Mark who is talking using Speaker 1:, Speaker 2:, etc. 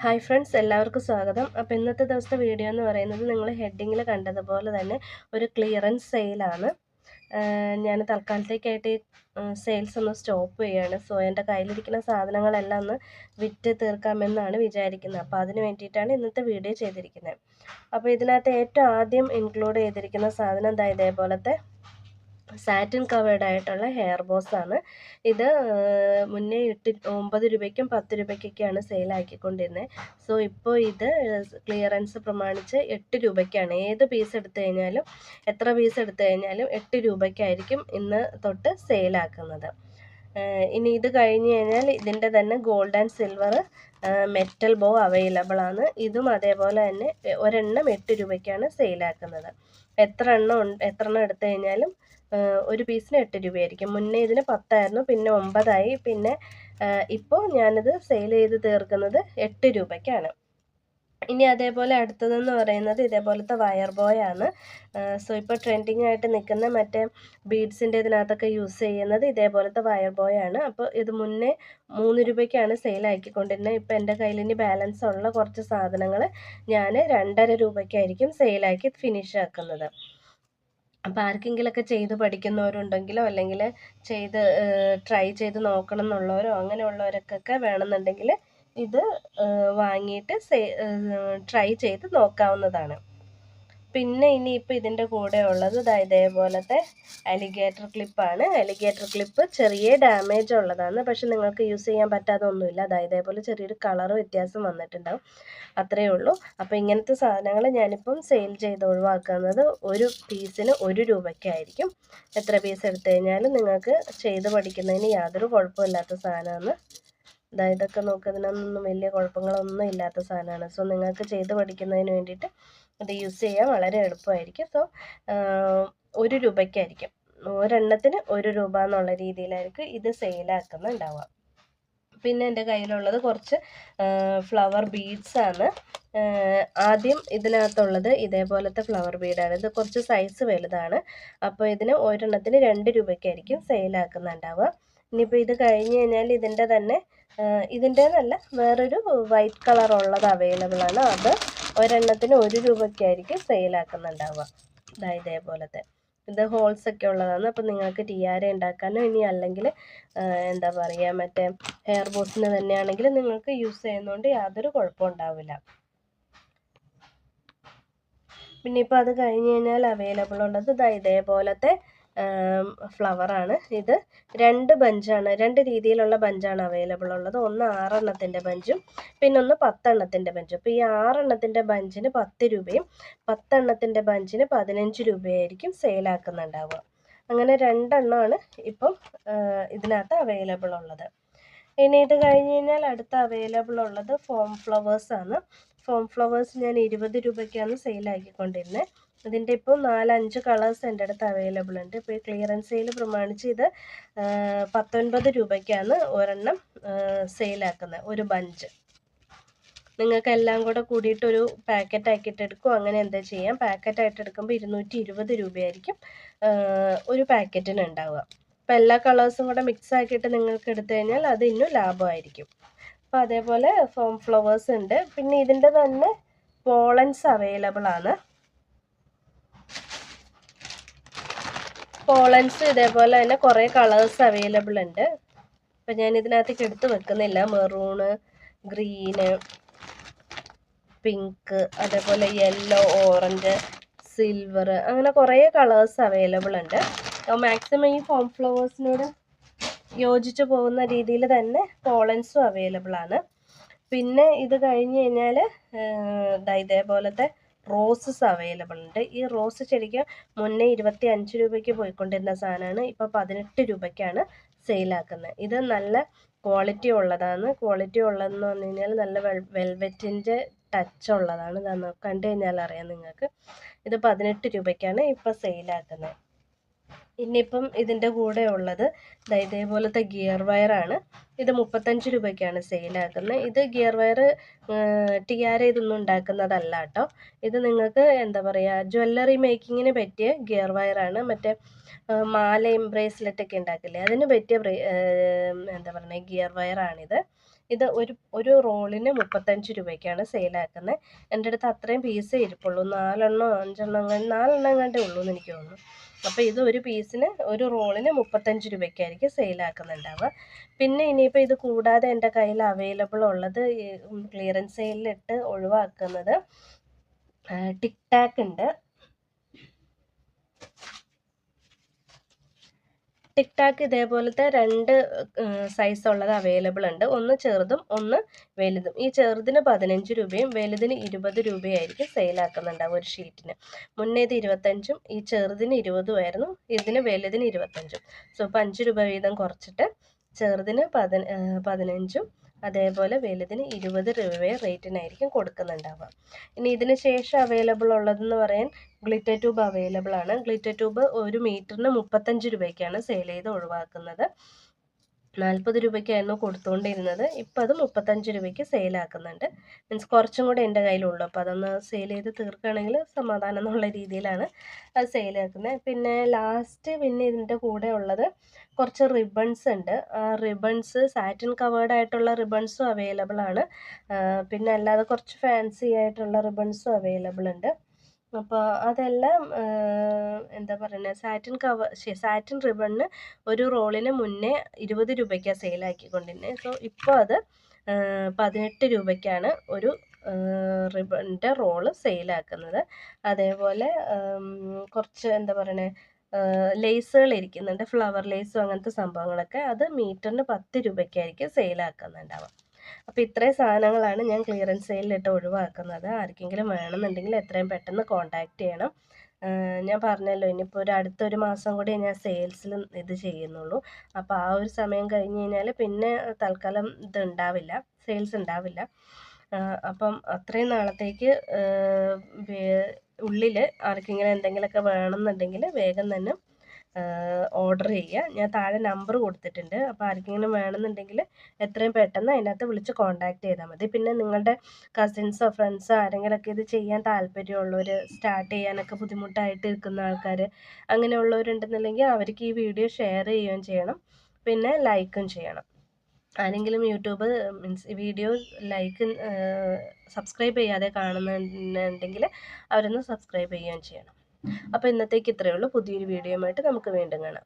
Speaker 1: Hi friends, എല്ലാവർക്കും സ്വാഗതം. അപ്പോൾ ഇന്നത്തെ ദിവസത്തെ വീഡിയോ എന്ന് പറയുന്നത് നിങ്ങൾ ഹെഡിങ്ങിൽ കണ്ടതുപോലെ തന്നെ ഒരു ക്ലിയറൻസ് സെയിലാണ്. ഞാൻ തൽക്കാലത്തേക്കായിട്ട് സെയിൽസ് ഒന്ന് സ്റ്റോപ്പ് ചെയ്യുകയാണ്. സോ എൻ്റെ കയ്യിലിരിക്കുന്ന സാധനങ്ങളെല്ലാം ഒന്ന് വിറ്റ് തീർക്കാമെന്നാണ് വിചാരിക്കുന്നത്. അപ്പോൾ അതിന് വേണ്ടിയിട്ടാണ് ഇന്നത്തെ വീഡിയോ ചെയ്തിരിക്കുന്നത്. അപ്പോൾ ഇതിനകത്ത് ഏറ്റവും ആദ്യം ഇൻക്ലൂഡ് ചെയ്തിരിക്കുന്ന സാധനം ഇതേപോലത്തെ സാറ്റിൻ കവേർഡ് ആയിട്ടുള്ള ഹെയർ ബോസ് ആണ്. ഇത് മുന്നേ 9 രൂപയ്ക്കും 10 രൂപയ്ക്കൊക്കെയാണ് സെയിലാക്കിക്കൊണ്ടിരുന്നത്. സോ ഇപ്പോൾ ഇത് ക്ലിയറൻസ് പ്രമാണിച്ച് 8 രൂപയ്ക്കാണ്. ഏത് പീസ് എടുത്തു കഴിഞ്ഞാലും എത്ര പീസ് എടുത്തു കഴിഞ്ഞാലും 8 രൂപയ്ക്കായിരിക്കും ഇന്ന് തൊട്ട് സെയിലാക്കുന്നത്. ഇനി ഇത് കഴിഞ്ഞ് കഴിഞ്ഞാൽ ഇതിൻ്റെ തന്നെ ഗോൾഡ് ആൻഡ് സിൽവർ മെറ്റൽ ബോ അവൈലബിൾ ആണ്. ഇതും അതേപോലെ തന്നെ ഒരെണ്ണം 8 രൂപയ്ക്കാണ് സെയിലാക്കുന്നത്. എത്ര എണ്ണം എടുത്തു കഴിഞ്ഞാലും ഒരു പീസിന് 8 രൂപയായിരിക്കും. മുന്നേ ഇതിന് 10 ആയിരുന്നു, പിന്നെ 9 ആയി, പിന്നെ ഇപ്പോൾ ഞാനിത് സെയിൽ ചെയ്ത് തീർക്കുന്നത് 8 രൂപയ്ക്കാണ്. ഇനി അതേപോലെ അടുത്തതെന്ന് പറയുന്നത് ഇതേപോലത്തെ വയർ ബോയ് ആണ്. സോ ഇപ്പോൾ ട്രെൻഡിങ് ആയിട്ട് നിൽക്കുന്ന മറ്റേ ബീഡ്സിൻ്റെ ഇതിനകത്തൊക്കെ യൂസ് ചെയ്യുന്നത് ഇതേപോലത്തെ വയർ ബോയ് ആണ്. അപ്പോൾ ഇത് മുന്നേ 3 രൂപയ്ക്കാണ് സെയിലാക്കിക്കൊണ്ടിരുന്നത്. ഇപ്പോൾ എൻ്റെ കയ്യിൽ ഇനി ബാലൻസ് ഉള്ള കുറച്ച് സാധനങ്ങൾ ഞാൻ 2.5 രൂപയ്ക്കായിരിക്കും സെയിലാക്കി ഫിനിഷ് ആക്കുന്നത്. അപ്പോൾ ആർക്കെങ്കിലുമൊക്കെ ചെയ്ത് പഠിക്കുന്നവരുണ്ടെങ്കിലോ അല്ലെങ്കിൽ ട്രൈ ചെയ്ത് നോക്കണം എന്നുള്ളവരോ അങ്ങനെയുള്ളവർക്കൊക്കെ വേണമെന്നുണ്ടെങ്കിൽ ഇത് വാങ്ങിയിട്ട് ട്രൈ ചെയ്ത് നോക്കാവുന്നതാണ്. പിന്നെ ഇനിയിപ്പോൾ ഇതിൻ്റെ കൂടെ ഉള്ളത് ഇതേപോലത്തെ അലിഗേറ്റർ ക്ലിപ്പാണ്. അലിഗേറ്റർ ക്ലിപ്പ് ചെറിയ ഡാമേജ് ഉള്ളതാണ്, പക്ഷെ നിങ്ങൾക്ക് യൂസ് ചെയ്യാൻ പറ്റാതെ ഒന്നുമില്ല. ഇതേപോലെ ചെറിയൊരു കളർ വ്യത്യാസം വന്നിട്ടുണ്ടാവും, അത്രയേ ഉള്ളൂ. അപ്പോൾ ഇങ്ങനത്തെ സാധനങ്ങൾ ഞാനിപ്പം സെയിൽ ചെയ്ത് ഒഴിവാക്കുന്നത് ഒരു പീസിന് 1 രൂപയ്ക്കായിരിക്കും. എത്ര പീസ് എടുത്തു കഴിഞ്ഞാലും നിങ്ങൾക്ക് ചെയ്ത് പഠിക്കുന്നതിന് യാതൊരു കുഴപ്പമില്ലാത്ത സാധനമാണ്. ഇതൊക്കെ നോക്കുന്നതിനൊന്നും വലിയ കുഴപ്പങ്ങളൊന്നും ഇല്ലാത്ത സാധനമാണ്. സോ നിങ്ങൾക്ക് ചെയ്ത് പഠിക്കുന്നതിന് വേണ്ടിയിട്ട് ഇത് യൂസ് ചെയ്യാൻ വളരെ എളുപ്പമായിരിക്കും. സോ 1 രൂപയ്ക്കായിരിക്കും, ഒരെണ്ണത്തിന് 1 രൂപ എന്നുള്ള രീതിയിലായിരിക്കും ഇത് സെയിലാക്കുന്നുണ്ടാവുക. പിന്നെ എൻ്റെ കയ്യിലുള്ളത് കുറച്ച് ഫ്ലവർ ബീഡ്സ് ആണ്. ആദ്യം ഇതിനകത്തുള്ളത് ഇതേപോലത്തെ ഫ്ലവർ ബീഡാണ്. ഇത് കുറച്ച് സൈസ് വലുതാണ്. അപ്പോൾ ഇതിന് ഒരെണ്ണത്തിന് 2 രൂപയ്ക്കായിരിക്കും സെയിലാക്കുന്നുണ്ടാവുക. ഇനിയിപ്പോൾ ഇത് കഴിഞ്ഞ് കഴിഞ്ഞാൽ ഇതിൻ്റെന്നല്ല വേറൊരു വൈറ്റ് കളർ ഉള്ളത് അവൈലബിൾ ആണ്. അത് ഒരെണ്ണത്തിന് 1 രൂപയ്ക്കായിരിക്കും സെയിലാക്കുന്നുണ്ടാവുക. ഇതേപോലത്തെ ഇത് ഹോൾസ് ഒക്കെ ഉള്ളതാണ്. അപ്പോൾ നിങ്ങൾക്ക് ടിയാര ഉണ്ടാക്കാനോ ഇനി അല്ലെങ്കിൽ എന്താ പറയുക മറ്റേ ഹെയർ ബോസിന് തന്നെയാണെങ്കിൽ നിങ്ങൾക്ക് യൂസ് ചെയ്യുന്നതുകൊണ്ട് യാതൊരു കുഴപ്പവും ഉണ്ടാവില്ല. പിന്നെ ഇപ്പോൾ അത് കഴിഞ്ഞ് കഴിഞ്ഞാൽ അവൈലബിൾ ഉള്ളത് ഇതേപോലത്തെ ഫ്ലവറാണ്. ഇത് 2 ബഞ്ചാണ്, 2 രീതിയിലുള്ള ബഞ്ചാണ് അവൈലബിൾ ഉള്ളത്. ഒന്ന് 6 എണ്ണത്തിൻ്റെ ബഞ്ചും പിന്നെ ഒന്ന് 10 എണ്ണത്തിൻ്റെ ബഞ്ചും. അപ്പോൾ ഈ 6 എണ്ണത്തിൻ്റെ ബഞ്ചിന് 10 രൂപയും 10 എണ്ണത്തിൻ്റെ ബഞ്ചിന് 15 രൂപയായിരിക്കും സെയിലാക്കുന്നുണ്ടാവുക. അങ്ങനെ 2 എണ്ണമാണ് ഇപ്പം ഇതിനകത്ത് അവൈലബിൾ ഉള്ളത്. ഇനി ഇത് കഴിഞ്ഞ് കഴിഞ്ഞാൽ അടുത്ത അവൈലബിൾ ഉള്ളത് ഫോം ഫ്ലവേഴ്സ് ആണ്. ഫോം ഫ്ലവേഴ്സ് ഞാൻ 20 രൂപയ്ക്കാണ് സെയിലാക്കിക്കൊണ്ടിരുന്നത്. ഇതിൻ്റെ ഇപ്പോൾ 4-5 കളേഴ്സ് എൻ്റെ അടുത്ത് അവൈലബിൾ ഉണ്ട്. ഇപ്പോൾ ഈ ക്ലിയറൻസ് സെയിൽ പ്രമാണിച്ച് ഇത് 19 രൂപയ്ക്കാണ് ഒരെണ്ണം സെയിലാക്കുന്നത്, ഒരു ബഞ്ച്. നിങ്ങൾക്ക് എല്ലാം കൂടെ കൂടിയിട്ടൊരു പാക്കറ്റ് ആക്കിയിട്ട് എടുക്കും, അങ്ങനെ എന്താ ചെയ്യാം. പാക്കറ്റായിട്ട് എടുക്കുമ്പോൾ 220 രൂപയായിരിക്കും ഒരു പാക്കറ്റിന് ഉണ്ടാവുക. അപ്പോൾ എല്ലാ കളേഴ്സും കൂടെ മിക്സ് ആക്കിയിട്ട് നിങ്ങൾക്ക് എടുത്തു കഴിഞ്ഞാൽ അത് ഇന്നും ലാഭമായിരിക്കും. അപ്പോൾ അതേപോലെ ഫോം ഫ്ലവേഴ്സ് ഉണ്ട്. പിന്നെ ഇതിൻ്റെ തന്നെ പോളൻസ് അവൈലബിൾ ആണ്. പോളൻസ് ഇതേപോലെ തന്നെ കുറേ കളേഴ്സ് അവൈലബിൾ ഉണ്ട്. അപ്പം ഞാൻ ഇതിനകത്തേക്ക് എടുത്ത് വെക്കുന്നില്ല. മെറൂണ്, ഗ്രീന്, പിങ്ക്, അതേപോലെ യെല്ലോ, ഓറഞ്ച്, സിൽവർ, അങ്ങനെ കുറേ കളേഴ്സ് അവൈലബിൾ ഉണ്ട്. മാക്സിമം ഈ ഫോം ഫ്ലവേഴ്സിനോട് യോജിച്ച് പോകുന്ന രീതിയിൽ തന്നെ പോളൻസും അവൈലബിൾ ആണ്. പിന്നെ ഇത് കഴിഞ്ഞ് കഴിഞ്ഞാൽ ഇതേപോലത്തെ റോസസ് അവൈലബിൾ ഉണ്ട്. ഈ റോസ് ശരിക്കും മുന്നേ 25 രൂപയ്ക്ക് പോയിക്കൊണ്ടിരുന്ന സാധനമാണ്, ഇപ്പോൾ 18 രൂപയ്ക്കാണ് സെയിലാക്കുന്നത്. ഇത് നല്ല ക്വാളിറ്റി ഉള്ളതാണ്. ക്വാളിറ്റി ഉള്ളതെന്ന് പറഞ്ഞു കഴിഞ്ഞാൽ നല്ല വെൽവെറ്റിൻ്റെ ടച്ച് ഉള്ളതാണ്. കണ്ടു കഴിഞ്ഞാൽ അറിയാം നിങ്ങൾക്ക്. ഇത് 18 രൂപയ്ക്കാണ് ഇപ്പോൾ സെയിലാക്കുന്നത്. ഇനിയിപ്പം ഇതിൻ്റെ കൂടെ ഉള്ളത് ഇതേപോലത്തെ ഗിയർ വയറാണ്. ഇത് 35 രൂപയ്ക്കാണ് സെയിലാക്കുന്നത്. ഇത് ഗിയർ വയർ ടിയാര ഇതൊന്നും ഉണ്ടാക്കുന്നതല്ല കേട്ടോ. ഇത് നിങ്ങൾക്ക് എന്താ പറയുക ജ്വല്ലറി മേക്കിങ്ങിന് പറ്റിയ ഗിയർ വയറാണ്. മറ്റേ മാലയും ബ്രേസ്ലെറ്റൊക്കെ ഉണ്ടാക്കില്ലേ അതിന് പറ്റിയ എന്താ പറയുക ഗിയർ വയറാണിത്. ഇത് ഒരു റോളിന് 35 രൂപയ്ക്കാണ് സെയിലാക്കുന്നത്. എൻ്റെ അടുത്ത് അത്രയും പീസേ ഇരിപ്പുള്ളൂ, 4 എങ്ങാണ്ടേ ഉള്ളൂ എന്ന് എനിക്ക് തോന്നുന്നു. അപ്പോൾ ഇത് ഒരു പീസിന് ഒരു റോളിന് 35 രൂപയ്ക്കായിരിക്കും സെയിലാക്കുന്നുണ്ടാവുക. പിന്നെ ഇനിയിപ്പോൾ ഇത് കൂടാതെ എൻ്റെ കയ്യിൽ അവൈലബിൾ ഉള്ളത് ക്ലിയറൻസ് സെയിലിലിട്ട് ഒഴിവാക്കുന്നത് ടിക് ടാക്ക് ഉണ്ട്. ടിക് ടാക്ക് ഇതേപോലത്തെ 2 സൈസ് ഉള്ളത് അവൈലബിൾ ഉണ്ട്. ഒന്ന് ചെറുതും ഒന്ന് വലുതും. ഈ ചെറുതിന് 15 രൂപയും വലുതിന് 20 രൂപയായിരിക്കും സെയിലാക്കുന്നുണ്ടാവും ഒരു ഷീറ്റിന്. മുന്നേ ഇത് 25ഉം ഈ ചെറുതിന് 20ഉം ആയിരുന്നു, ഇതിന് വലുതിന് 25ഉം. സോ ഇപ്പോൾ 5 രൂപ വീതം കുറച്ചിട്ട് ചെറുതിന് 15ഉം അതേപോലെ വലുതിന് 20 രൂപയെ റേറ്റിനായിരിക്കും കൊടുക്കുന്നുണ്ടാവുക. ഇനി ഇതിന് ശേഷം അവൈലബിൾ ഉള്ളതെന്ന് പറയാൻ ഗ്ലിറ്റർ ട്യൂബ് അവൈലബിൾ ആണ്. ഗ്ലിറ്റർ ട്യൂബ് ഒരു മീറ്ററിന് 35 രൂപയ്ക്കാണ് സെയിൽ ചെയ്ത് ഒഴിവാക്കുന്നത്. 40 രൂപയ്ക്കായിരുന്നു കൊടുത്തുകൊണ്ടിരുന്നത്, ഇപ്പോൾ അത് 35 രൂപയ്ക്ക് സെയിലാക്കുന്നുണ്ട്. മീൻസ് കുറച്ചും കൂടെ എൻ്റെ കയ്യിലുള്ളൂ, അപ്പോൾ അതൊന്ന് സെയിൽ ചെയ്ത് തീർക്കുകയാണെങ്കിൽ സമാധാനം എന്നുള്ള രീതിയിലാണ് അത് സെയിലാക്കുന്നത്. പിന്നെ ലാസ്റ്റ് പിന്നെ ഇതിൻ്റെ കൂടെ ഉള്ളത് കുറച്ച് റിബൺസ് ഉണ്ട്. ആ റിബൺസ് സാറ്റിൻ കവേർഡ് ആയിട്ടുള്ള റിബൺസും അവൈലബിൾ ആണ്. പിന്നെ അല്ലാതെ കുറച്ച് ഫാൻസി ആയിട്ടുള്ള റിബൺസും അവൈലബിൾ ഉണ്ട്. അപ്പോൾ അതെല്ലാം എന്താ പറയുന്നത്, സാറ്റിൻ റിബണിന് ഒരു റോളിന് മുന്നേ 20 രൂപയ്ക്കാണ് സെയിലാക്കിക്കൊണ്ടിരുന്നത്. സോ ഇപ്പോൾ അത് 18 രൂപയ്ക്കാണ് ഒരു റിബണിൻ്റെ റോള് സെയിലാക്കുന്നത്. അതേപോലെ കുറച്ച് എന്താ പറയണേ ലേസുകൾ ഇരിക്കുന്നുണ്ട്, ഫ്ലവർ ലേസും അങ്ങനത്തെ സംഭവങ്ങളൊക്കെ. അത് മീറ്ററിന് 10 രൂപയ്ക്കായിരിക്കും സെയിലാക്കുന്നുണ്ടാവുക. അപ്പോൾ ഇത്രയും സാധനങ്ങളാണ് ഞാൻ ക്ലിയറൻസ് സെയിലിലിട്ട് ഒഴിവാക്കുന്നത്. ആർക്കെങ്കിലും വേണമെന്നുണ്ടെങ്കിൽ എത്രയും പെട്ടെന്ന് കോൺടാക്റ്റ് ചെയ്യണം. ഞാൻ പറഞ്ഞല്ലോ, ഇനിയിപ്പോൾ അടുത്തൊരു മാസം കൂടി ഞാൻ സെയിൽസിൽ ഇത് ചെയ്യുന്നുള്ളൂ. അപ്പോൾ ആ ഒരു സമയം കഴിഞ്ഞ് കഴിഞ്ഞാൽ പിന്നെ തൽക്കാലം ഇത് ഉണ്ടാവില്ല, സെയിൽസ് ഉണ്ടാവില്ല. അപ്പം അത്രയും നാളത്തേക്ക് ഉള്ളിൽ ആർക്കെങ്കിലും എന്തെങ്കിലുമൊക്കെ വേണമെന്നുണ്ടെങ്കിൽ വേഗം തന്നെ ഓർഡർ ചെയ്യുക. ഞാൻ താഴെ നമ്പർ കൊടുത്തിട്ടുണ്ട്. അപ്പോൾ ആർക്കെങ്കിലും വേണമെന്നുണ്ടെങ്കിൽ എത്രയും പെട്ടെന്ന് അതിനകത്ത് വിളിച്ച് കോൺടാക്റ്റ് ചെയ്താൽ മതി. പിന്നെ നിങ്ങളുടെ കസിൻസോ ഫ്രണ്ട്സോ ആരെങ്കിലുമൊക്കെ ഇത് ചെയ്യാൻ താല്പര്യമുള്ളവർ, സ്റ്റാർട്ട് ചെയ്യാനൊക്കെ ബുദ്ധിമുട്ടായിട്ട് നിൽക്കുന്ന ആൾക്കാർ അങ്ങനെയുള്ളവരുണ്ടെന്നുണ്ടെങ്കിൽ അവർക്ക് ഈ വീഡിയോ ഷെയർ ചെയ്യുകയും ചെയ്യണം, പിന്നെ ലൈക്കും ചെയ്യണം. ആരെങ്കിലും യൂട്യൂബ് മീൻസ് വീഡിയോ സബ്സ്ക്രൈബ് ചെയ്യാതെ കാണുന്നുണ്ടെങ്കിൽ അവരൊന്ന് സബ്സ്ക്രൈബ് ചെയ്യുകയും ചെയ്യണം. അപ്പോൾ ഇന്നത്തേക്ക് ഇത്രയേ ഉള്ളൂ. പുതിയൊരു വീഡിയോയുമായിട്ട് നമുക്ക് വീണ്ടും കാണാം.